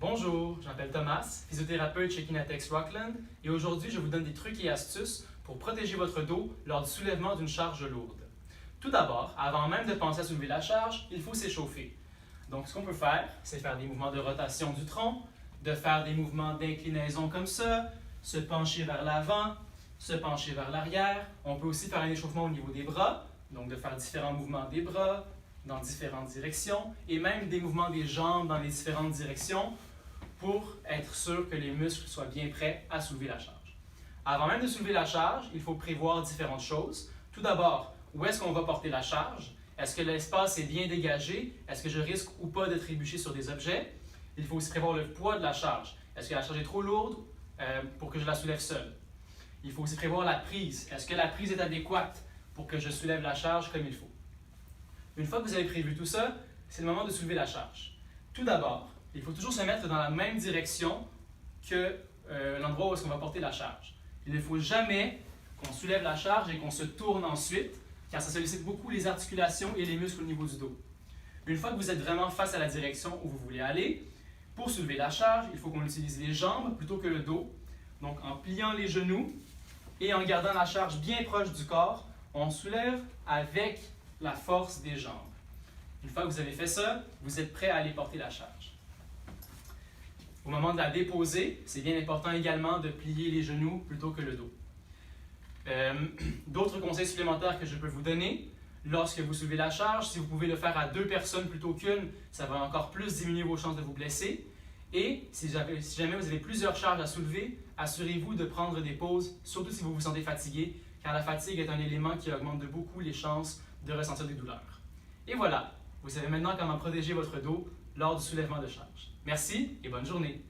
Bonjour, je m'appelle Thomas, physiothérapeute chez Kinatex Rockland et aujourd'hui je vous donne des trucs et astuces pour protéger votre dos lors du soulèvement d'une charge lourde. Tout d'abord, avant même de penser à soulever la charge, il faut s'échauffer. Donc ce qu'on peut faire, c'est faire des mouvements de rotation du tronc, de faire des mouvements d'inclinaison comme ça, se pencher vers l'avant, se pencher vers l'arrière. On peut aussi faire un échauffement au niveau des bras, donc de faire différents mouvements des bras dans différentes directions et même des mouvements des jambes dans les différentes directions pour être sûr que les muscles soient bien prêts à soulever la charge. Avant même de soulever la charge, il faut prévoir différentes choses. Tout d'abord, où est-ce qu'on va porter la charge? Est-ce que l'espace est bien dégagé? Est-ce que je risque ou pas de trébucher sur des objets? Il faut aussi prévoir le poids de la charge. Est-ce que la charge est trop lourde pour que je la soulève seule? Il faut aussi prévoir la prise. Est-ce que la prise est adéquate pour que je soulève la charge comme il faut? Une fois que vous avez prévu tout ça, c'est le moment de soulever la charge. Tout d'abord, il faut toujours se mettre dans la même direction que l'endroit où est-ce qu'on va porter la charge. Il ne faut jamais qu'on soulève la charge et qu'on se tourne ensuite, car ça sollicite beaucoup les articulations et les muscles au niveau du dos. Une fois que vous êtes vraiment face à la direction où vous voulez aller, pour soulever la charge, il faut qu'on utilise les jambes plutôt que le dos. Donc en pliant les genoux et en gardant la charge bien proche du corps, on soulève avec la force des jambes. Une fois que vous avez fait ça, vous êtes prêt à aller porter la charge. Au moment de la déposer, c'est bien important également de plier les genoux plutôt que le dos. D'autres conseils supplémentaires que je peux vous donner, lorsque vous soulevez la charge, si vous pouvez le faire à 2 personnes plutôt qu'une, ça va encore plus diminuer vos chances de vous blesser. Et si jamais vous avez plusieurs charges à soulever, assurez-vous de prendre des pauses, surtout si vous vous sentez fatigué, car la fatigue est un élément qui augmente de beaucoup les chances de ressentir des douleurs. Et voilà, vous savez maintenant comment protéger votre dos lors du soulèvement de charge. Merci et bonne journée!